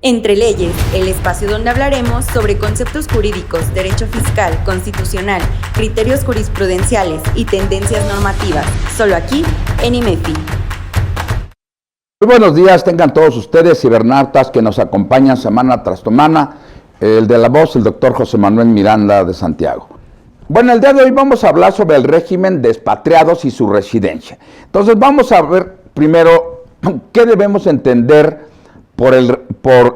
Entre Leyes, el espacio donde hablaremos sobre conceptos jurídicos, derecho fiscal, constitucional, criterios jurisprudenciales y tendencias normativas, solo aquí en IMEFI. Muy buenos días, tengan todos ustedes cibernautas que nos acompañan semana tras semana, el de la voz, el doctor José Manuel Miranda de Santiago. Bueno, el día de hoy vamos a hablar sobre el régimen de expatriados y su residencia. Entonces vamos a ver primero qué debemos entender por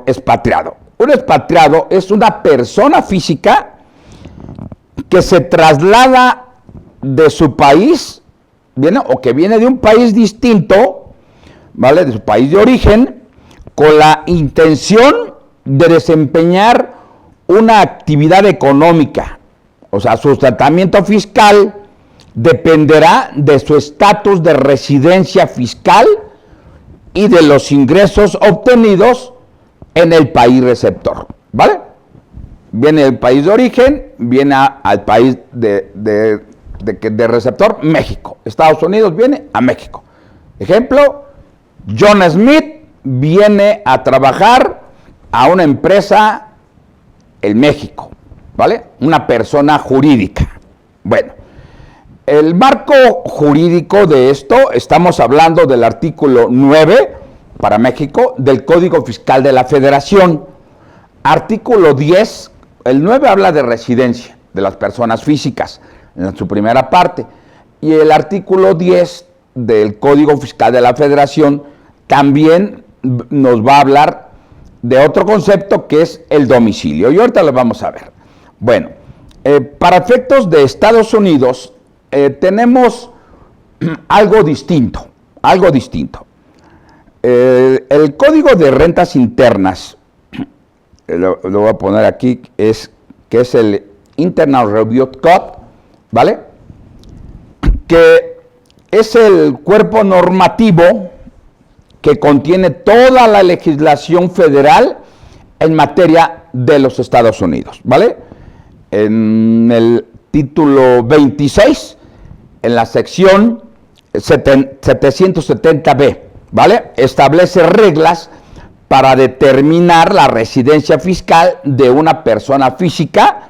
expatriado. Un expatriado es una persona física que se traslada de su país, o que viene de un país distinto, ¿vale? De su país de origen, con la intención de desempeñar una actividad económica. O sea, su tratamiento fiscal dependerá de su estatus de residencia fiscal y de los ingresos obtenidos en el país receptor, ¿vale? Viene del país de origen, viene al país de receptor, México. Estados Unidos viene a México. Ejemplo, John Smith viene a trabajar a una empresa en México, ¿vale? Una persona jurídica. Bueno, el marco jurídico de esto, estamos hablando del artículo 9 para México del Código Fiscal de la Federación. Artículo 10, el 9 habla de residencia de las personas físicas en su primera parte, y el artículo 10 del Código Fiscal de la Federación también nos va a hablar de otro concepto que es el domicilio, y ahorita lo vamos a ver. Bueno, para efectos de Estados Unidos, tenemos algo distinto. El Código de Rentas Internas, lo voy a poner aquí, que es el Internal Revenue Code, ¿vale? Que es el cuerpo normativo que contiene toda la legislación federal en materia de los Estados Unidos, ¿vale? En el título 26, en la sección 770B, ¿vale? Establece reglas para determinar la residencia fiscal de una persona física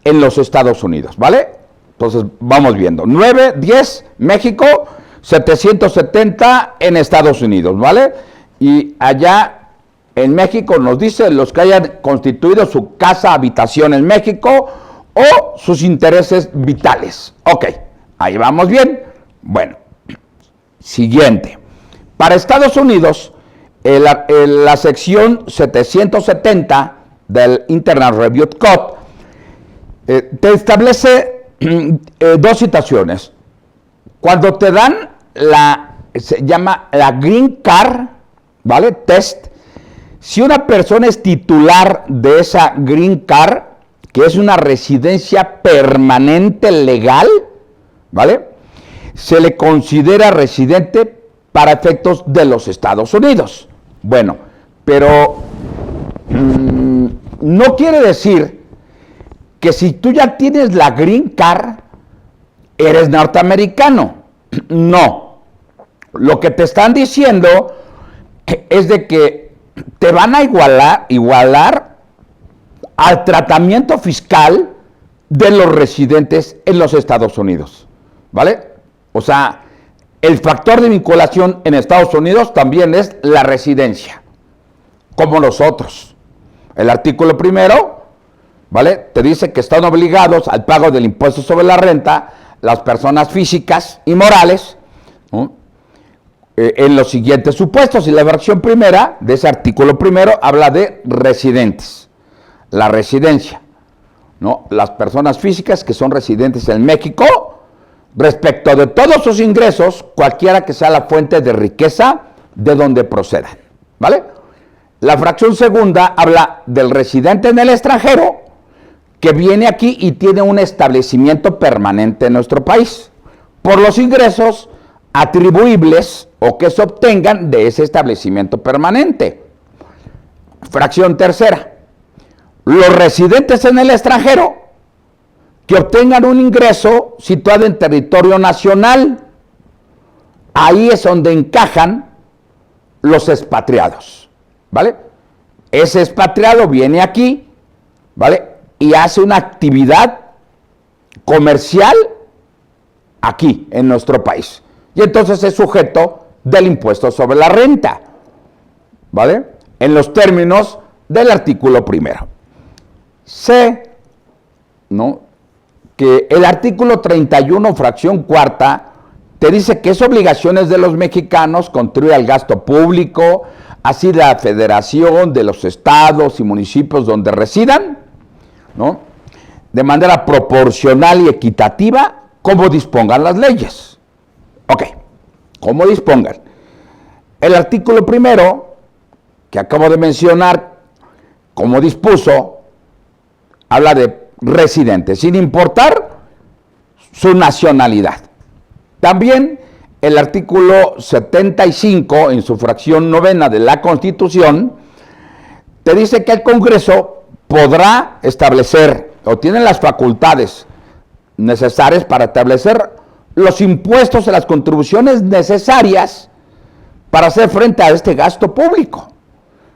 en los Estados Unidos, ¿vale? Entonces, vamos viendo. 9, 10, México, 770 en Estados Unidos, ¿vale? Y allá en México nos dice los que hayan constituido su casa habitación en México o sus intereses vitales. Ok, ahí vamos bien. Bueno, siguiente. Para Estados Unidos, la sección 770 del Internal Revenue Code te establece dos situaciones. Cuando te dan se llama la Green Card, ¿vale? Test. Si una persona es titular de esa Green Card, que es una residencia permanente legal, ¿vale? Se le considera residente para efectos de los Estados Unidos. Bueno, pero no quiere decir que si tú ya tienes la Green Card, eres norteamericano. No. Lo que te están diciendo es de que te van a igualar al tratamiento fiscal de los residentes en los Estados Unidos, ¿vale? O sea, el factor de vinculación en Estados Unidos también es la residencia, como nosotros. El artículo primero, ¿vale? Te dice que están obligados al pago del impuesto sobre la renta las personas físicas y morales, ¿no? En los siguientes supuestos, y la versión primera de ese artículo primero habla de residentes. La residencia, ¿no? Las personas físicas que son residentes en México, respecto de todos sus ingresos, cualquiera que sea la fuente de riqueza de donde procedan, ¿vale? La fracción segunda habla del residente en el extranjero que viene aquí y tiene un establecimiento permanente en nuestro país, por los ingresos atribuibles o que se obtengan de ese establecimiento permanente. Fracción tercera, los residentes en el extranjero que obtengan un ingreso situado en territorio nacional. Ahí es donde encajan los expatriados, ¿vale? ese expatriado viene aquí, ¿vale? Y hace una actividad comercial aquí, en nuestro país. Y entonces es sujeto del impuesto sobre la renta, ¿vale? En los términos del artículo primero. Sé, ¿no?, que el artículo 31, fracción cuarta, te dice que es obligaciones de los mexicanos contribuir al gasto público, así de la federación, de los estados y municipios donde residan, ¿no?, de manera proporcional y equitativa, como dispongan las leyes. Ok, como dispongan. El artículo primero, que acabo de mencionar, como dispuso, habla de residentes, sin importar su nacionalidad. También el artículo 75, en su fracción novena de la Constitución, te dice que el Congreso podrá establecer, o tiene las facultades necesarias para establecer los impuestos y las contribuciones necesarias para hacer frente a este gasto público.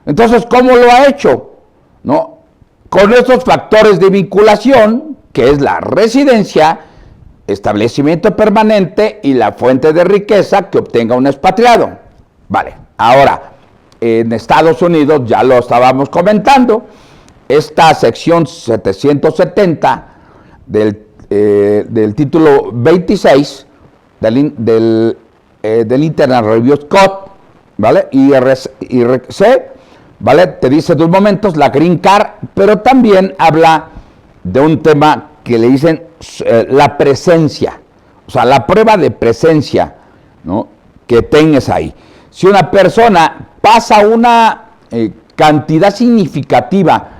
Entonces, ¿cómo lo ha hecho? ¿No? Con estos factores de vinculación, que es la residencia, establecimiento permanente y la fuente de riqueza que obtenga un expatriado. Vale, ahora, en Estados Unidos, ya lo estábamos comentando, esta sección 770 del título 26 del Internet Review Code, ¿vale? IRC, ¿vale? Te dice 2 momentos, la Green Card, pero también habla de un tema que le dicen la presencia, o sea, la prueba de presencia, ¿no?, que tengas ahí. Si una persona pasa una cantidad significativa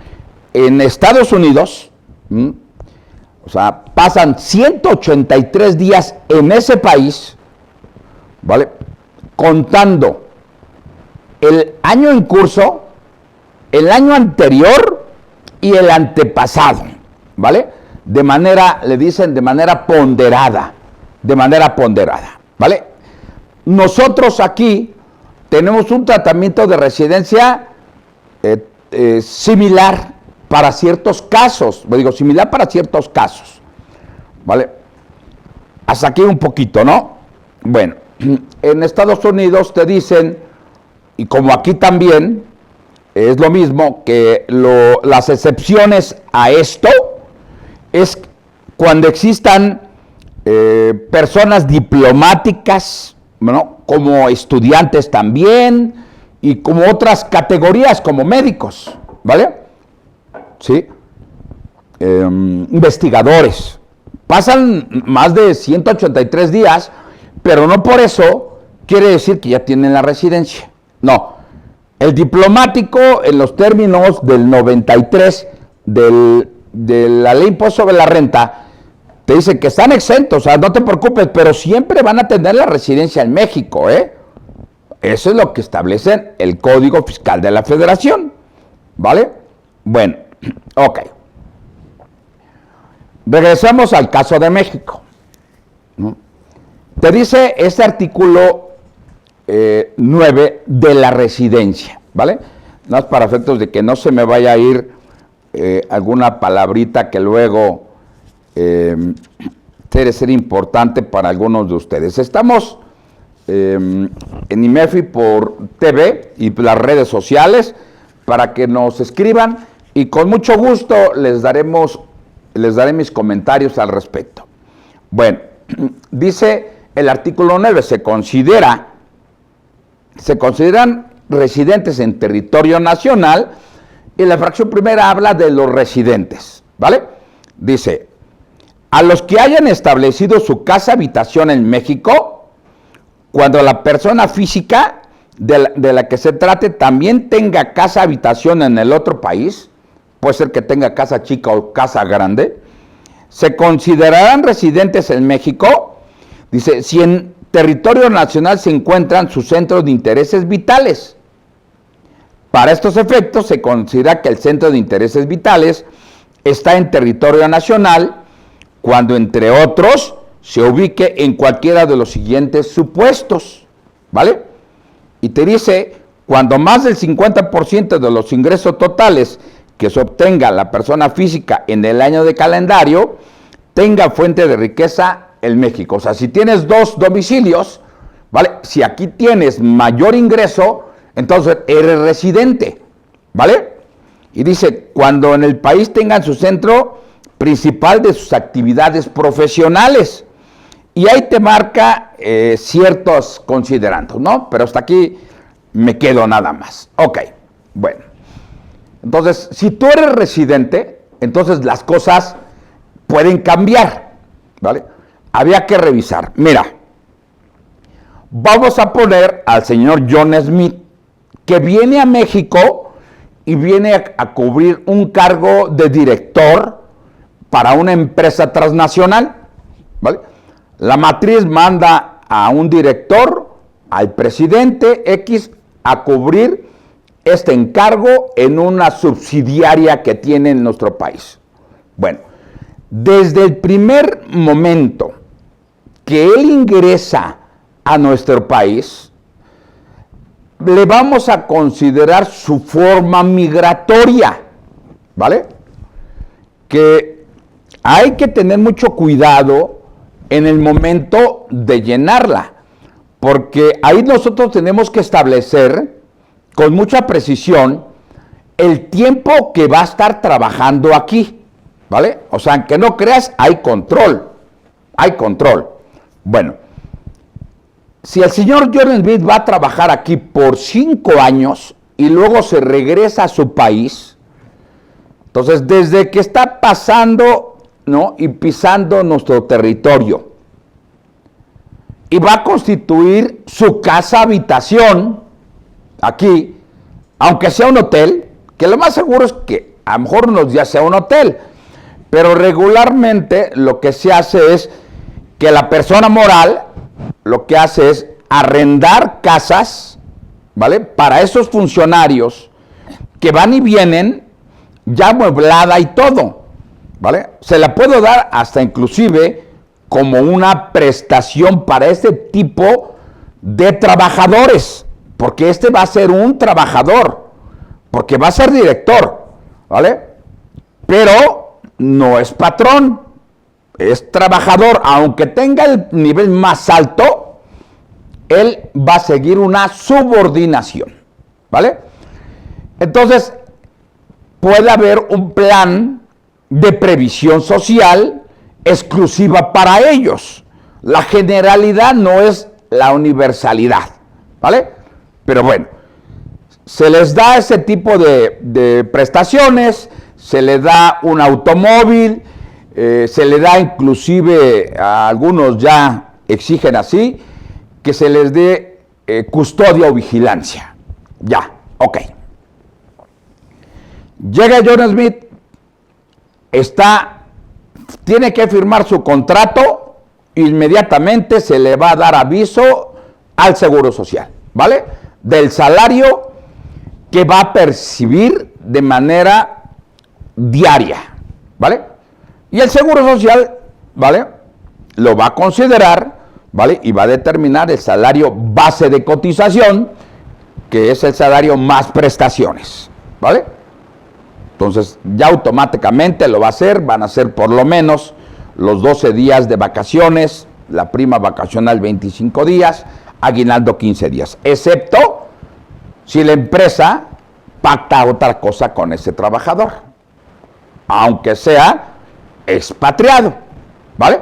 en Estados Unidos, o sea, pasan 183 días en ese país, ¿vale?, contando el año en curso, el año anterior y el antepasado, ¿vale? De manera, le dicen, de manera ponderada, ¿vale? Nosotros aquí tenemos un tratamiento de residencia similar para ciertos casos, similar para ciertos casos, ¿vale? Hasta aquí un poquito, ¿no? Bueno, en Estados Unidos te dicen, y como aquí también, es lo mismo, que las excepciones a esto es cuando existan personas diplomáticas, ¿no?, como estudiantes también, y como otras categorías, como médicos, ¿vale? Sí. Investigadores. Pasan más de 183 días, pero no por eso quiere decir que ya tienen la residencia. No. El diplomático, en los términos del 93 de la ley impuesto sobre la renta, te dice que están exentos, o sea, no te preocupes, pero siempre van a tener la residencia en México, ¿eh? Eso es lo que establece el Código Fiscal de la Federación, ¿vale? Bueno, ok. Regresamos al caso de México, ¿no? Te dice este artículo 9 de la residencia, ¿vale? No es para efectos de que no se me vaya a ir alguna palabrita que luego debe ser importante para algunos de ustedes. Estamos en IMEFI por TV y las redes sociales para que nos escriban y con mucho gusto les daré mis comentarios al respecto. Bueno, dice el artículo 9, se consideran residentes en territorio nacional, y la fracción primera habla de los residentes, ¿vale? Dice, a los que hayan establecido su casa habitación en México, cuando la persona física de la que se trate también tenga casa habitación en el otro país, puede ser que tenga casa chica o casa grande, se considerarán residentes en México, dice, si en territorio nacional se encuentran sus centros de intereses vitales. Para estos efectos se considera que el centro de intereses vitales está en territorio nacional cuando, entre otros, se ubique en cualquiera de los siguientes supuestos, ¿vale? Y te dice cuando más del 50% de los ingresos totales que se obtenga la persona física en el año de calendario tenga fuente de riqueza en México. O sea, si tienes 2 domicilios, ¿vale? Si aquí tienes mayor ingreso, entonces eres residente, ¿vale? Y dice, cuando en el país tengan su centro principal de sus actividades profesionales. Y ahí te marca ciertos considerandos, ¿no? Pero hasta aquí me quedo nada más. Ok, bueno. Entonces, si tú eres residente, entonces las cosas pueden cambiar, ¿vale? Había que revisar. Mira, vamos a poner al señor John Smith, que viene a México y viene a cubrir un cargo de director para una empresa transnacional, ¿vale? La matriz manda a un director, al presidente X, a cubrir este encargo en una subsidiaria que tiene en nuestro país. Bueno, desde el primer momento que él ingresa a nuestro país, le vamos a considerar su forma migratoria, ¿vale? Que hay que tener mucho cuidado en el momento de llenarla, porque ahí nosotros tenemos que establecer con mucha precisión el tiempo que va a estar trabajando aquí, ¿vale? O sea, que no creas, hay control. Bueno, si el señor John Smith va a trabajar aquí por 5 años y luego se regresa a su país, entonces desde que está pasando, ¿no?, y pisando nuestro territorio, y va a constituir su casa habitación aquí, aunque sea un hotel, que lo más seguro es que a lo mejor unos días sea un hotel, pero regularmente lo que se hace es que la persona moral lo que hace es arrendar casas, ¿vale?, para esos funcionarios que van y vienen ya amueblada y todo, ¿vale? Se la puedo dar hasta inclusive como una prestación para este tipo de trabajadores, porque este va a ser un trabajador, porque va a ser director, ¿vale? Pero no es patrón, es trabajador, aunque tenga el nivel más alto, él va a seguir una subordinación, ¿vale? Entonces, puede haber un plan de previsión social exclusiva para ellos. La generalidad no es la universalidad, ¿vale? Pero bueno, se les da ese tipo de prestaciones, se le da un automóvil, se le da inclusive, a algunos ya exigen así, que se les dé custodia o vigilancia. Ya, ok. Llega John Smith, tiene que firmar su contrato, inmediatamente se le va a dar aviso al Seguro Social, ¿vale? Del salario que va a percibir de manera diaria, ¿vale? Y el Seguro Social, ¿vale?, lo va a considerar, ¿vale?, y va a determinar el salario base de cotización, que es el salario más prestaciones, ¿vale? Entonces, ya automáticamente lo va a hacer, van a ser por lo menos los 12 días de vacaciones, la prima vacacional 25 días, aguinaldo 15 días, excepto si la empresa pacta otra cosa con ese trabajador, aunque sea expatriado, ¿vale?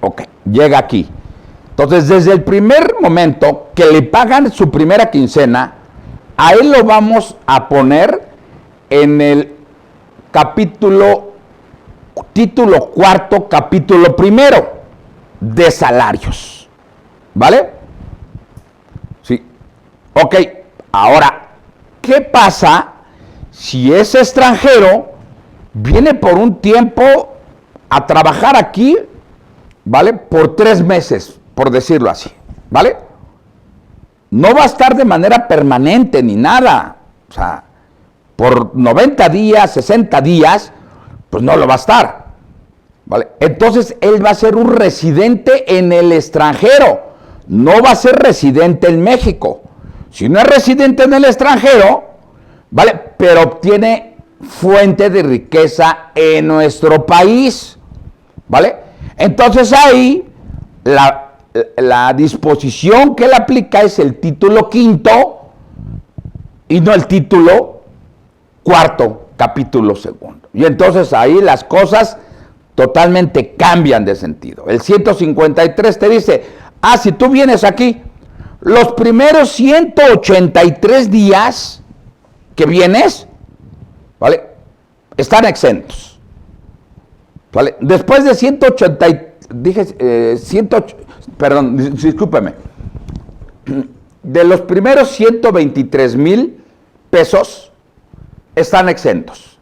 Ok, llega aquí. Entonces, desde el primer momento que le pagan su primera quincena, a él lo vamos a poner en el título cuarto, capítulo primero de salarios, ¿vale? Sí. Ok, ahora, ¿qué pasa si ese extranjero viene por un tiempo a trabajar aquí, ¿vale?, por 3 meses, por decirlo así, ¿vale? No va a estar de manera permanente ni nada, o sea, por 90 días, 60 días, pues no lo va a estar, ¿vale? Entonces, él va a ser un residente en el extranjero, no va a ser residente en México, Si no es residente en el extranjero, ¿vale? Pero obtiene fuente de riqueza en nuestro país, ¿vale? Entonces ahí la disposición que le aplica es el título quinto y no el título cuarto, capítulo segundo. Y entonces ahí las cosas totalmente cambian de sentido. El 153 te dice, si tú vienes aquí, los primeros 183 días que vienes, ¿vale? Están exentos, ¿vale? Después de 180, discúlpeme, de los primeros 123,000 pesos están exentos.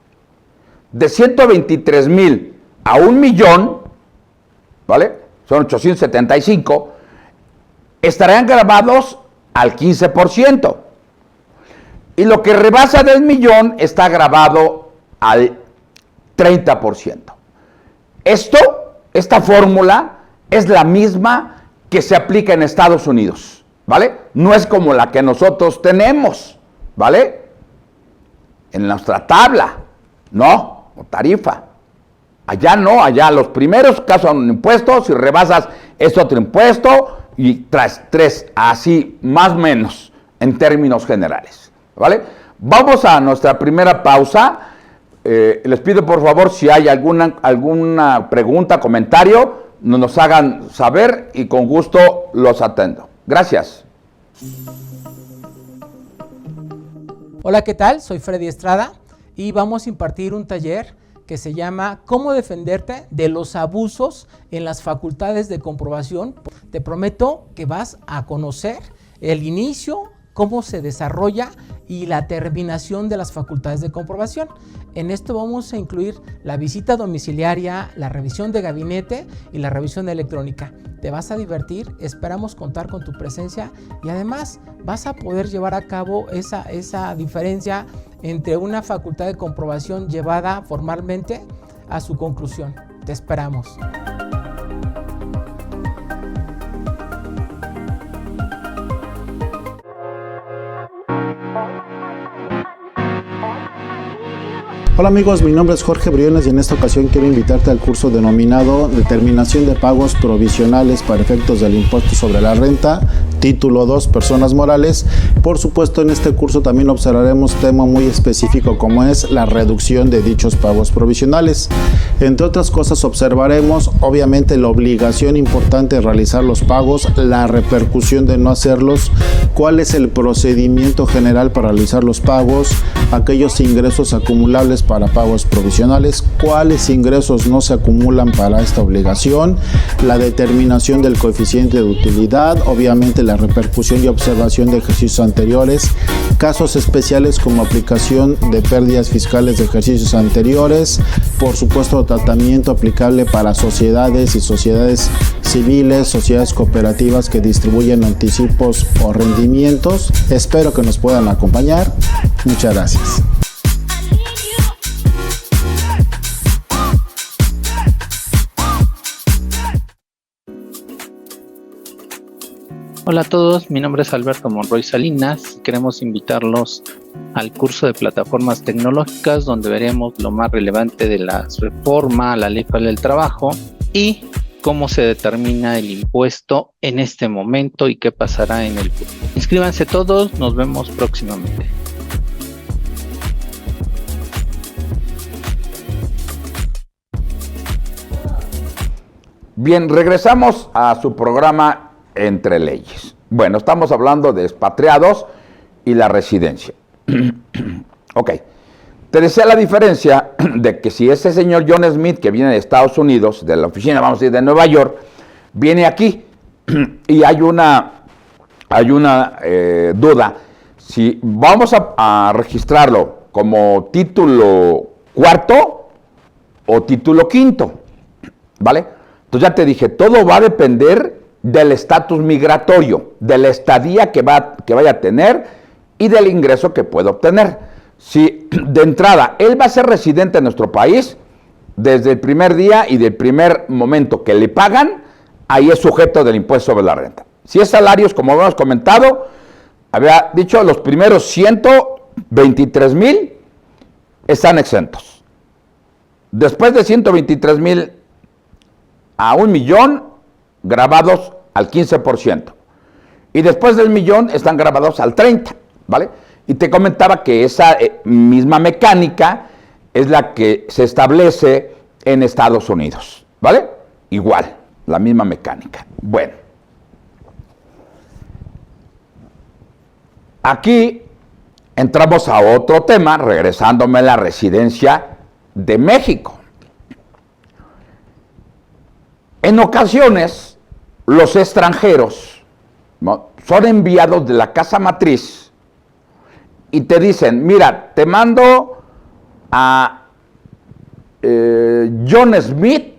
De 123,000 a 1,000,000, ¿vale? Son 875, estarán grabados al 15%. Y lo que rebasa del 1,000,000 está grabado al 30%. Esta fórmula es la misma que se aplica en Estados Unidos, ¿vale? No es como la que nosotros tenemos, ¿vale? En nuestra tabla, no, o tarifa. Allá no, allá los primeros casos son un impuesto, si rebasas es otro impuesto y tras 3, así más o menos en términos generales, ¿vale? Vamos a nuestra primera pausa. Les pido por favor si hay alguna pregunta, comentario, nos hagan saber y con gusto los atendo. Gracias. Hola, ¿qué tal? Soy Freddy Estrada y vamos a impartir un taller que se llama ¿Cómo defenderte de los abusos en las facultades de comprobación? Te prometo que vas a conocer el inicio, cómo se desarrolla y la terminación de las facultades de comprobación. En esto vamos a incluir la visita domiciliaria, la revisión de gabinete y la revisión electrónica. Te vas a divertir, esperamos contar con tu presencia y además vas a poder llevar a cabo esa diferencia entre una facultad de comprobación llevada formalmente a su conclusión. Te esperamos. Hola amigos, mi nombre es Jorge Briones y en esta ocasión quiero invitarte al curso denominado Determinación de pagos provisionales para efectos del impuesto sobre la renta, título 2, personas morales. Por supuesto, en este curso también observaremos tema muy específico como es la reducción de dichos pagos provisionales. Entre otras cosas observaremos obviamente la obligación importante de realizar los pagos, la repercusión de no hacerlos, cuál es el procedimiento general para realizar los pagos, aquellos ingresos acumulables para pagos provisionales, cuáles ingresos no se acumulan para esta obligación, la determinación del coeficiente de utilidad, obviamente la repercusión y observación de ejercicios anteriores, casos especiales como aplicación de pérdidas fiscales de ejercicios anteriores, por supuesto tratamiento aplicable para sociedades y sociedades civiles, sociedades cooperativas que distribuyen anticipos o rendimientos. Espero que nos puedan acompañar. Muchas gracias. Hola a todos, mi nombre es Alberto Monroy Salinas. Queremos invitarlos al curso de plataformas tecnológicas donde veremos lo más relevante de la reforma a la Ley Federal del Trabajo y cómo se determina el impuesto en este momento y qué pasará en el futuro. Inscríbanse todos, nos vemos próximamente. Bien, regresamos a su programa Entre Leyes. Bueno, estamos hablando de expatriados y la residencia. Ok. Te decía la diferencia de que si ese señor John Smith, que viene de Estados Unidos, de la oficina, vamos a decir, de Nueva York, viene aquí y hay una duda. Si vamos a registrarlo como título cuarto o título quinto, ¿vale? Entonces ya te dije, todo va a depender del estatus migratorio, de la estadía que vaya a tener y del ingreso que pueda obtener. Si de entrada él va a ser residente en nuestro país, desde el primer día y del primer momento que le pagan, ahí es sujeto del impuesto sobre la renta. Si es salarios, como hemos comentado, había dicho los primeros 123,000 están exentos. Después de 123,000 a 1,000,000 grabados al 15%. Y después del 1,000,000 están grabados al 30%, ¿vale? Y te comentaba que esa misma mecánica es la que se establece en Estados Unidos, ¿vale? Igual, la misma mecánica. Bueno. Aquí entramos a otro tema, regresándome a la residencia de México. En ocasiones, los extranjeros, ¿no?, son enviados de la casa matriz y te dicen, mira, te mando a John Smith,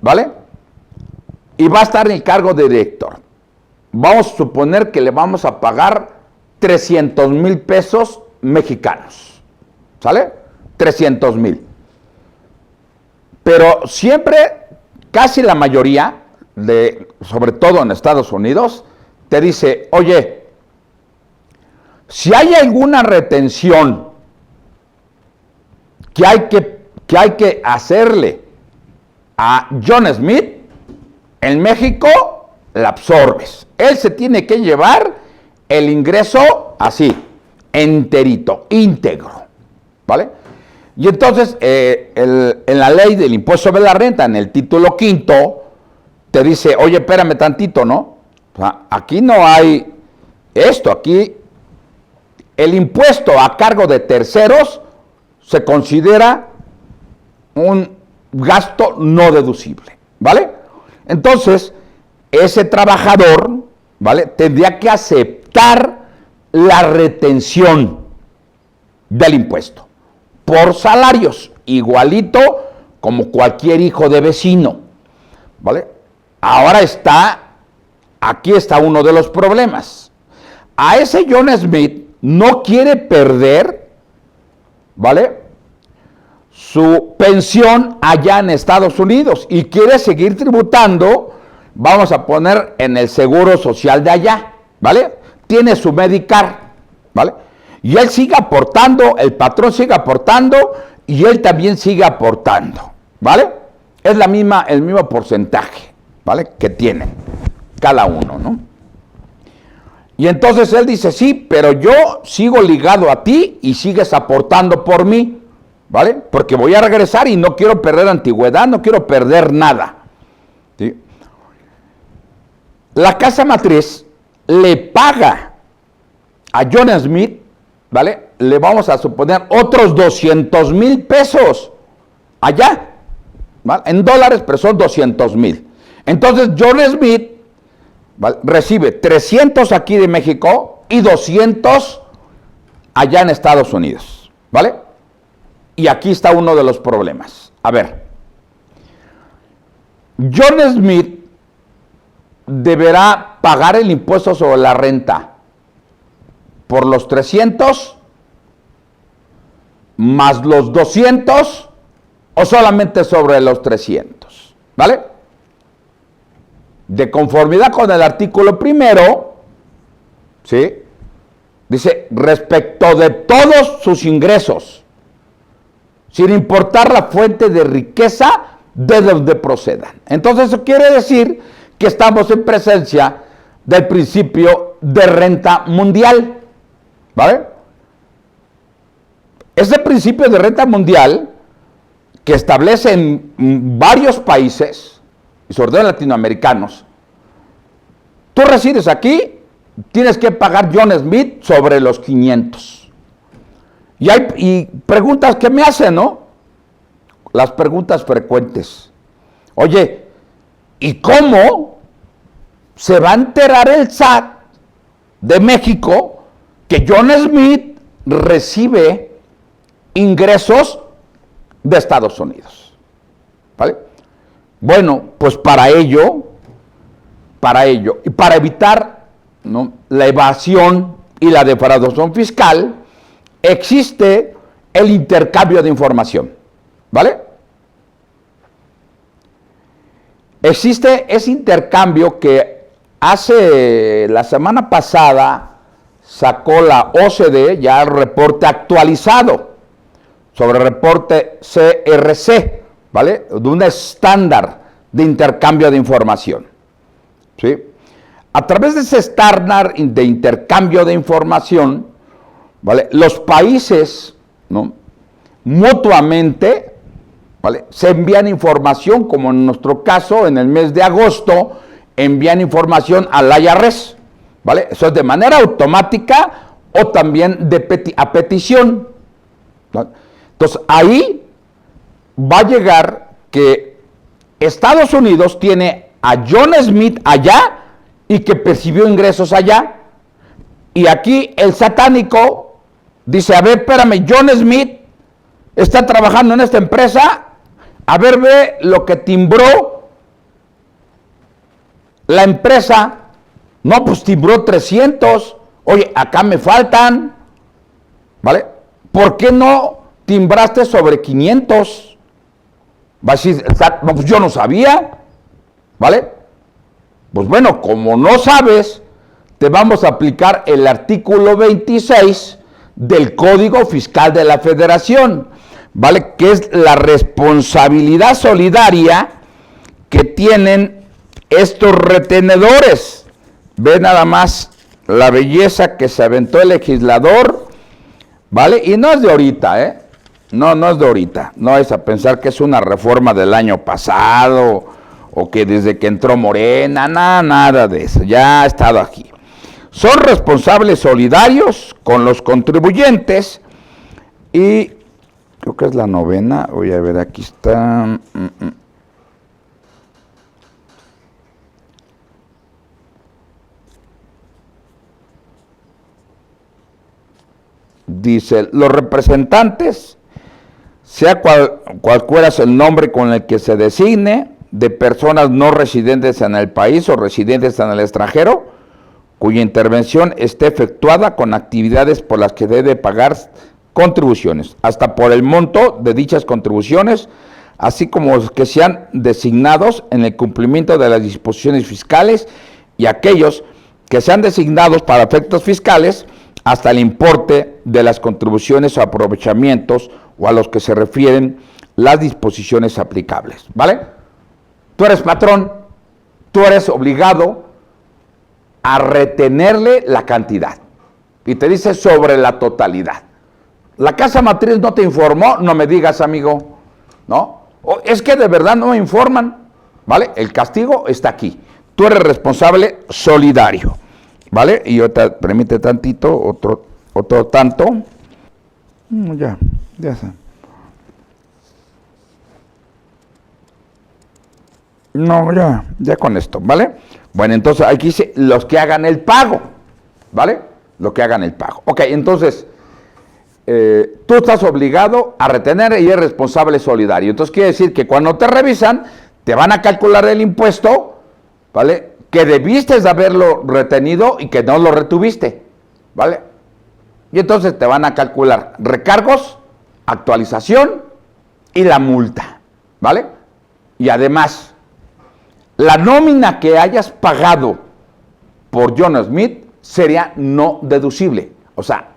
¿vale? Y va a estar en cargo de director. Vamos a suponer que le vamos a pagar 300,000 pesos mexicanos, ¿sale? 300,000. Pero siempre, casi la mayoría, sobre todo en Estados Unidos, te dice, oye, si hay alguna retención que hay que hacerle a John Smith, en México la absorbes. Él se tiene que llevar el ingreso así, enterito, íntegro, ¿vale? Y entonces, en la ley del impuesto sobre la renta, en el título 5, te dice, oye, espérame tantito, ¿no? O sea, aquí no hay esto, aquí el impuesto a cargo de terceros se considera un gasto no deducible, ¿vale? Entonces, ese trabajador, ¿vale?, tendría que aceptar la retención del impuesto por salarios, igualito como cualquier hijo de vecino, ¿vale? Ahora aquí está uno de los problemas. A ese John Smith no quiere perder, ¿vale?, su pensión allá en Estados Unidos y quiere seguir tributando, vamos a poner, en el seguro social de allá, ¿vale? Tiene su Medicare, ¿vale? Y él sigue aportando, el patrón sigue aportando y él también sigue aportando, ¿vale? Es el mismo porcentaje, ¿vale?, que tienen cada uno, ¿no? Y entonces él dice, sí, pero yo sigo ligado a ti y sigues aportando por mí, ¿vale? Porque voy a regresar y no quiero perder antigüedad, no quiero perder nada, ¿sí? La casa matriz le paga a John Smith, ¿vale?, le vamos a suponer otros 200,000 pesos allá, ¿vale?, en dólares, pero son 200,000. Entonces John Smith, ¿vale?, recibe 300 aquí de México y 200 allá en Estados Unidos, ¿vale? Y aquí está uno de los problemas. A ver, John Smith deberá pagar el impuesto sobre la renta por los 300 más los 200 o solamente sobre los 300, ¿vale? De conformidad con el artículo 1, ¿sí?, dice, respecto de todos sus ingresos, sin importar la fuente de riqueza de donde procedan. Entonces eso quiere decir que estamos en presencia del principio de renta mundial, ¿vale? Ese principio de renta mundial que establece en varios países, y sobre todo latinoamericanos, tú resides aquí, tienes que pagar John Smith sobre los 500. Y preguntas que me hacen, ¿no? Las preguntas frecuentes. Oye, ¿y cómo se va a enterar el SAT de México que John Smith recibe ingresos de Estados Unidos? ¿Vale? Bueno, pues para ello, y para evitar, ¿no?, la evasión y la defraudación fiscal, existe el intercambio de información, ¿vale? Existe ese intercambio que hace la semana pasada sacó la OCDE ya el reporte actualizado sobre el reporte CRC, ¿vale? De un estándar de intercambio de información, ¿sí? A través de ese estándar de intercambio de información, ¿vale? Los países, ¿no?, mutuamente, ¿vale?, se envían información, como en nuestro caso, en el mes de agosto, envían información al IRS, ¿vale? Eso es de manera automática o también a petición, ¿vale? Entonces, ahí va a llegar que Estados Unidos tiene a John Smith allá y que percibió ingresos allá. Y aquí el satánico dice, a ver, espérame, John Smith está trabajando en esta empresa, a ver, ve lo que timbró la empresa. No, pues timbró 300, oye, acá me faltan, ¿vale? ¿Por qué no timbraste sobre 500? Va a decir, no, pues yo no sabía, ¿vale? Pues bueno, como no sabes, te vamos a aplicar el artículo 26 del Código Fiscal de la Federación, ¿vale? Que es la responsabilidad solidaria que tienen estos retenedores. Ve nada más la belleza que se aventó el legislador, ¿vale? Y no es de ahorita, ¿eh? No es de ahorita. No es a pensar que es una reforma del año pasado o que desde que entró Morena, nada de eso. Ya ha estado aquí. Son responsables solidarios con los contribuyentes y creo que es la 9ª. Voy a ver, aquí está. Dice, los representantes, sea cualquiera sea el nombre con el que se designe, de personas no residentes en el país o residentes en el extranjero, cuya intervención esté efectuada con actividades por las que debe pagar contribuciones, hasta por el monto de dichas contribuciones, así como los que sean designados en el cumplimiento de las disposiciones fiscales y aquellos que sean designados para efectos fiscales, hasta el importe de las contribuciones o aprovechamientos o a los que se refieren las disposiciones aplicables, ¿vale? Tú eres patrón, tú eres obligado a retenerle la cantidad y te dice sobre la totalidad. La casa matriz no te informó, no me digas, amigo, ¿no? O es que de verdad no me informan, ¿vale? El castigo está aquí. Tú eres responsable solidario, ¿vale? Y ahorita, permite tantito, otro tanto. Ya está. No, ya con esto, ¿vale? Bueno, entonces aquí dice los que hagan el pago, ¿vale? Los que hagan el pago. Ok, entonces, tú estás obligado a retener y eres responsable solidario. Entonces quiere decir que cuando te revisan, te van a calcular el impuesto, ¿vale?, que debiste de haberlo retenido y que no lo retuviste, ¿vale? Y entonces te van a calcular recargos, actualización y la multa, ¿vale? Y además, la nómina que hayas pagado por John Smith sería no deducible. O sea,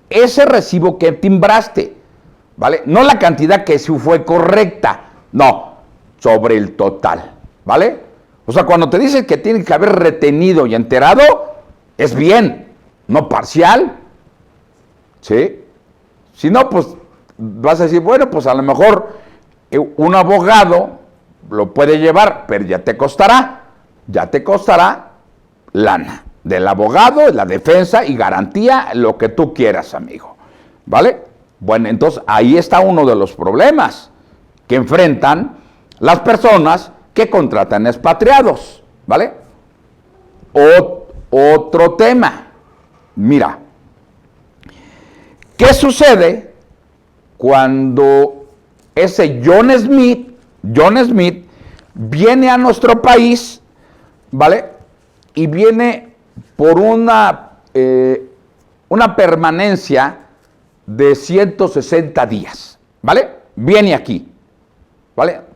ese recibo que timbraste, ¿vale? No la cantidad que sí fue correcta, no, sobre el total, ¿vale? O sea, cuando te dicen que tienes que haber retenido y enterado, es bien, no parcial, ¿sí? Si no, pues vas a decir, bueno, pues a lo mejor un abogado lo puede llevar, pero ya te costará lana del abogado, la defensa y garantía, lo que tú quieras, amigo, ¿vale? Bueno, entonces ahí está uno de los problemas que enfrentan las personas que contratan expatriados, ¿vale? Otro tema, mira, ¿qué sucede cuando ese John Smith viene a nuestro país, ¿vale? Y viene por una permanencia de 160 días, ¿vale? Viene aquí, ¿vale?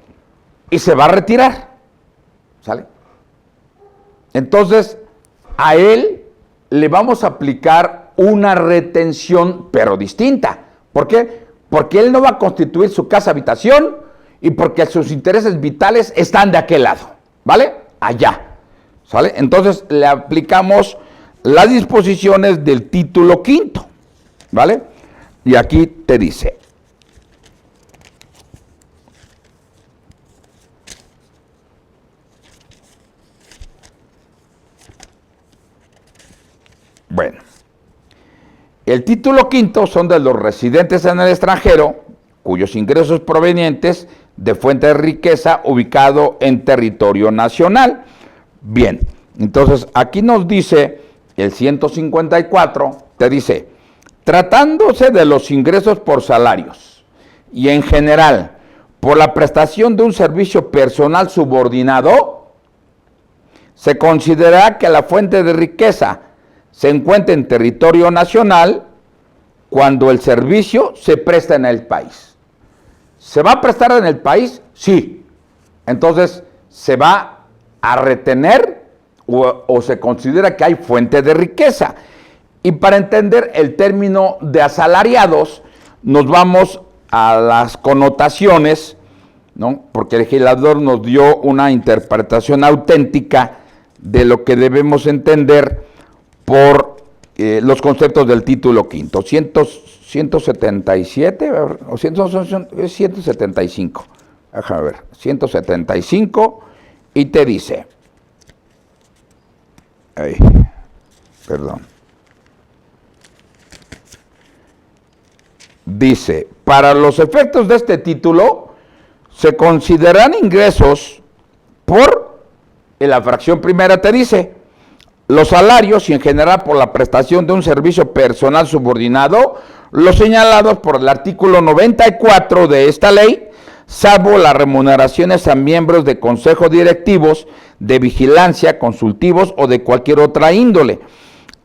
Y se va a retirar, ¿sale? Entonces, a él le vamos a aplicar una retención, pero distinta. ¿Por qué? Porque él no va a constituir su casa habitación y porque sus intereses vitales están de aquel lado, ¿vale? Allá, ¿sale? Entonces le aplicamos las disposiciones del título quinto, ¿vale? Y aquí te dice: bueno, el título quinto son de los residentes en el extranjero cuyos ingresos provenientes de fuente de riqueza ubicado en territorio nacional. Bien, entonces aquí nos dice el 154, te dice: tratándose de los ingresos por salarios y en general por la prestación de un servicio personal subordinado, se considerará que la fuente de riqueza se encuentra en territorio nacional cuando el servicio se presta en el país. ¿Se va a prestar en el país? Sí. Entonces, ¿se va a retener o se considera que hay fuente de riqueza? Y para entender el término de asalariados, nos vamos a las connotaciones, ¿no? Porque el legislador nos dio una interpretación auténtica de lo que debemos entender por los conceptos del título quinto. 177 o 175. Déjame ver. 175 y te dice. Perdón. Dice: para los efectos de este título se consideran ingresos por, en la fracción primera te dice, los salarios y en general por la prestación de un servicio personal subordinado, los señalados por el artículo 94 de esta ley, salvo las remuneraciones a miembros de consejos directivos, de vigilancia, consultivos o de cualquier otra índole,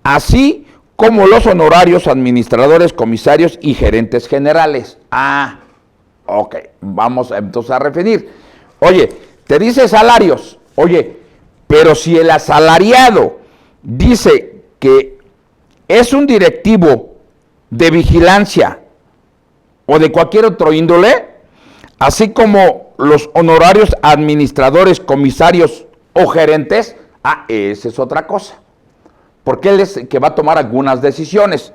así como los honorarios administradores, comisarios y gerentes generales. Ok, vamos entonces a referir. Oye, te dice salarios, pero si el asalariado dice que es un directivo de vigilancia o de cualquier otro índole, así como los honorarios administradores, comisarios o gerentes, esa es otra cosa. Porque él es el que va a tomar algunas decisiones,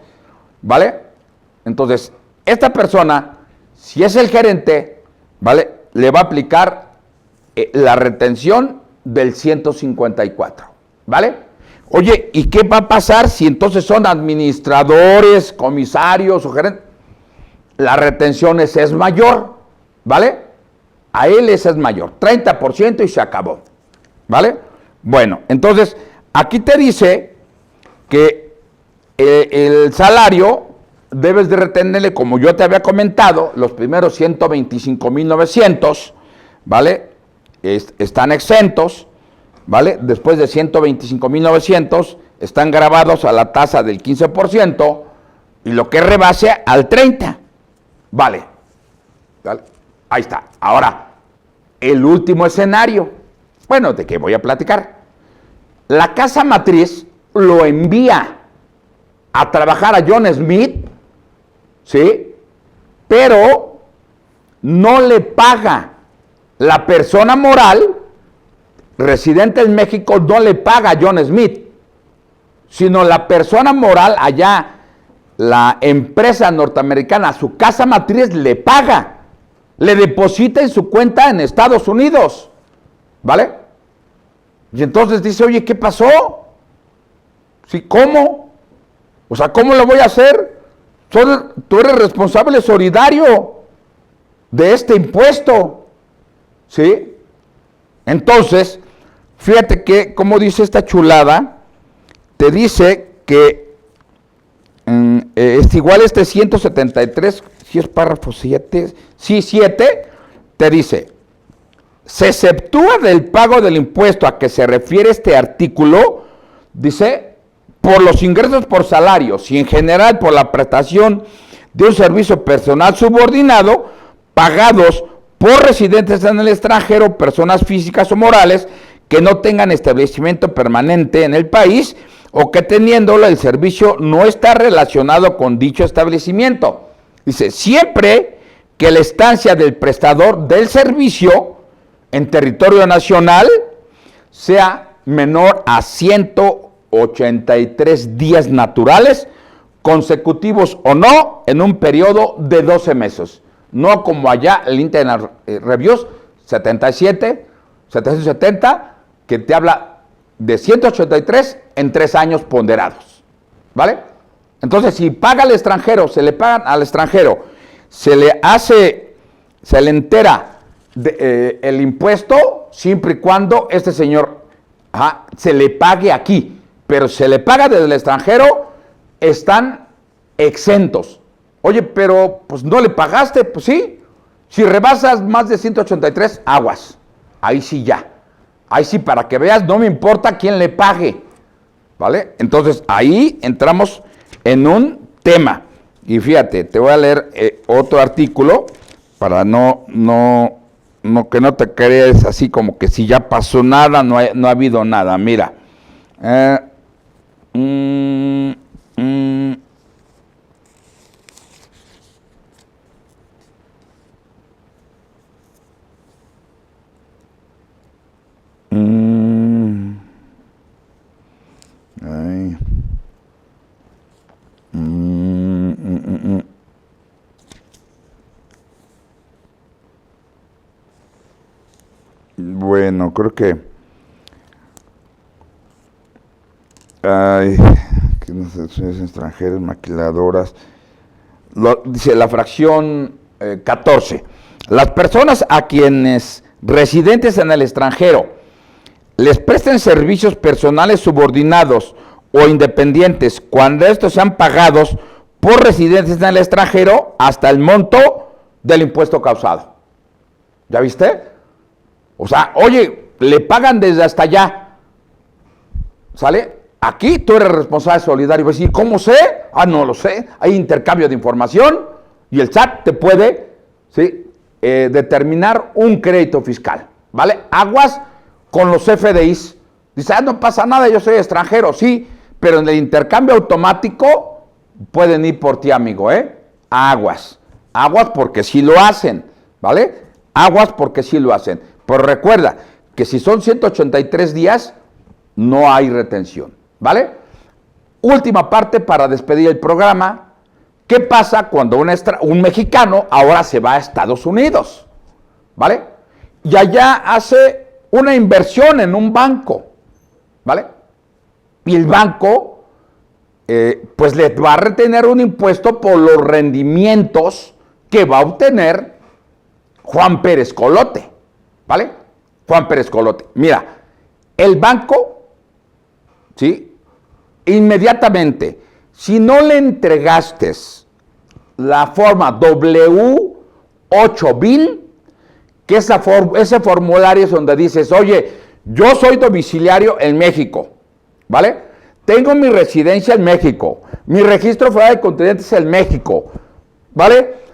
¿vale? Entonces, esta persona, si es el gerente, ¿vale? Le va a aplicar la retención del 154, ¿vale? Oye, ¿y qué va a pasar si entonces son administradores, comisarios o gerentes? La retención es mayor, ¿vale? A él esa es mayor, 30% y se acabó, ¿vale? Bueno, entonces, aquí te dice que el salario debes de retenerle, como yo te había comentado, los primeros 125,900, ¿vale? Están exentos, ¿vale? Después de 125,900 están grabados a la tasa del 15% y lo que rebase al 30%, ¿vale? Ahí está. Ahora, el último escenario, bueno, ¿de qué voy a platicar? La casa matriz lo envía a trabajar a John Smith, ¿sí? Pero no le paga. La persona moral residente en México no le paga a John Smith, sino la persona moral allá, la empresa norteamericana, su casa matriz le paga, le deposita en su cuenta en Estados Unidos, ¿vale? Y entonces dice, oye, ¿qué pasó? ¿Sí? ¿Cómo? O sea, ¿cómo lo voy a hacer? Tú eres responsable solidario de este impuesto, ¿sí? Entonces, fíjate que, como dice esta chulada, te dice que es igual este 173, si es párrafo 7, sí, 7, te dice, se exceptúa del pago del impuesto a que se refiere este artículo, dice, por los ingresos por salarios y en general por la prestación de un servicio personal subordinado pagados por residentes en el extranjero, personas físicas o morales que no tengan establecimiento permanente en el país o que teniéndolo el servicio no está relacionado con dicho establecimiento. Dice, siempre que la estancia del prestador del servicio en territorio nacional sea menor a 183 días naturales, consecutivos o no, en un periodo de 12 meses. No como allá el Internet Reviews 770, que te habla de 183 en 3 años ponderados. ¿Vale? Entonces, si paga al extranjero, se le pagan al extranjero, se le entera el impuesto, siempre y cuando este señor se le pague aquí. Pero se le paga desde el extranjero, están exentos. Oye, pero pues no le pagaste, pues sí. Si rebasas más de 183, aguas. Ahí sí ya. Ahí sí, para que veas, no me importa quién le pague. ¿Vale? Entonces, ahí entramos en un tema. Y fíjate, te voy a leer otro artículo para que no te creas así como que si ya pasó nada, no ha habido nada. Mira. Bueno, creo que que no sé, extranjeros, maquiladoras. Dice la fracción 14. Las personas a quienes residentes en el extranjero les presten servicios personales subordinados o independientes cuando estos sean pagados por residentes en el extranjero hasta el monto del impuesto causado. ¿Ya viste? O sea, oye, le pagan desde hasta allá. ¿Sale? Aquí tú eres responsable solidario. Vas a decir, ¿cómo sé? No lo sé. Hay intercambio de información y el SAT te puede, ¿sí?, determinar un crédito fiscal. ¿Vale? Aguas con los FDIs. Dice, no pasa nada, yo soy extranjero. Sí, pero en el intercambio automático pueden ir por ti, amigo, Aguas. Aguas porque sí lo hacen. ¿Vale? Aguas porque sí lo hacen. Pero recuerda que si son 183 días, no hay retención. ¿Vale? Última parte para despedir el programa. ¿Qué pasa cuando un mexicano ahora se va a Estados Unidos? ¿Vale? Y allá hace una inversión en un banco. ¿Vale? Y el banco, pues le va a retener un impuesto por los rendimientos que va a obtener Juan Pérez Colote. ¿Vale? Juan Pérez Colote. Mira, el banco, ¿sí?, inmediatamente, si no le entregaste la forma W8 BIN, que ese formulario es donde dices, oye, yo soy domiciliario en México, ¿vale? Tengo mi residencia en México, mi registro fuera de continente es en México, ¿vale?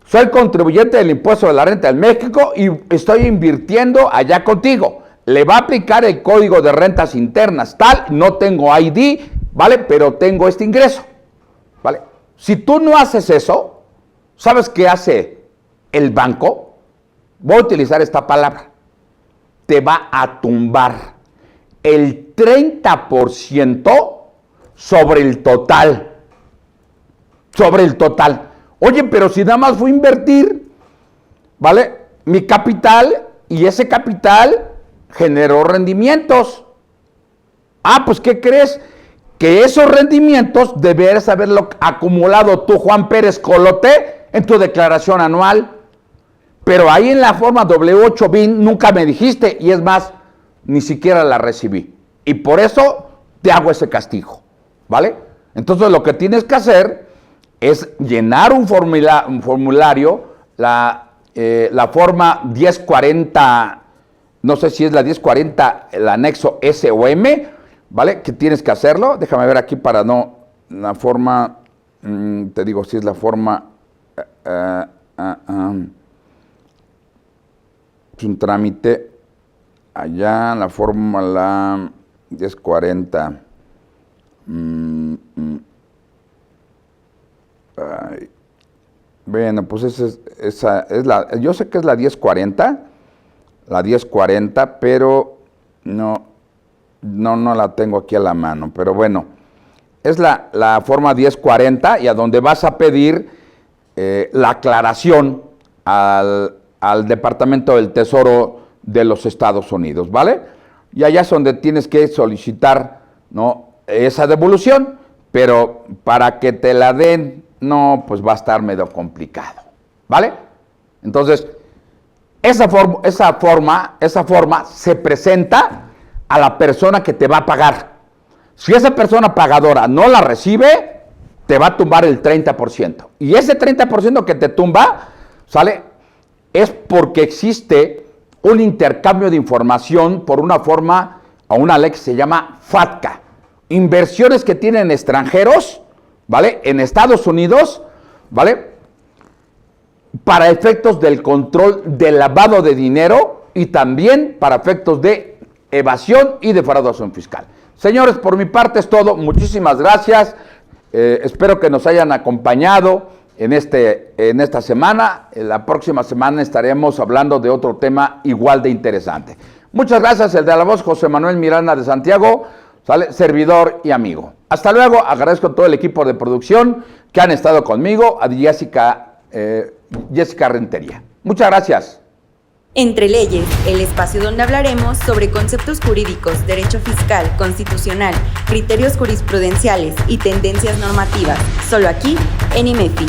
Soy contribuyente del impuesto de la renta en México y estoy invirtiendo allá contigo. Le va a aplicar el código de rentas internas, tal, no tengo ID, ¿vale? Pero tengo este ingreso, ¿vale? Si tú no haces eso, ¿sabes qué hace el banco? Voy a utilizar esta palabra. Te va a tumbar el 30% sobre el total. Sobre el total. Oye, pero si nada más fue invertir, ¿vale?, mi capital, y ese capital generó rendimientos. Pues ¿qué crees? Que esos rendimientos deberías haberlo acumulado tú, Juan Pérez Colote, en tu declaración anual. Pero ahí en la forma W8 BIN nunca me dijiste, y es más, ni siquiera la recibí. Y por eso te hago ese castigo, ¿vale? Entonces lo que tienes que hacer es llenar un formulario, la forma 1040, no sé si es la 1040, el anexo S o M, ¿vale? Que tienes que hacerlo. Déjame ver aquí para no, la forma, te digo si es la forma, es un trámite, allá la fórmula 1040, Ay. Bueno, pues esa es la, yo sé que es la 1040, pero no la tengo aquí a la mano, pero bueno, es la forma 1040 y a donde vas a pedir la aclaración al Departamento del Tesoro de los Estados Unidos, ¿vale? Y allá es donde tienes que solicitar, ¿no?, esa devolución, pero para que te la den, no, pues va a estar medio complicado, ¿vale? Entonces, esa forma se presenta a la persona que te va a pagar. Si esa persona pagadora no la recibe, te va a tumbar el 30%. Y ese 30% que te tumba, ¿sale?, es porque existe un intercambio de información por una forma o una ley que se llama FATCA. Inversiones que tienen extranjeros, ¿vale?, en Estados Unidos, ¿vale?, para efectos del control del lavado de dinero y también para efectos de evasión y defraudación fiscal. Señores, por mi parte es todo. Muchísimas gracias. Espero que nos hayan acompañado en esta semana. La próxima semana estaremos hablando de otro tema igual de interesante. Muchas gracias. El de la voz, José Manuel Miranda de Santiago, ¿sale?, servidor y amigo. Hasta luego. Agradezco a todo el equipo de producción que han estado conmigo, a Jessica Rentería. Muchas gracias. Entre Leyes, el espacio donde hablaremos sobre conceptos jurídicos, derecho fiscal, constitucional, criterios jurisprudenciales y tendencias normativas. Solo aquí en IMEFI.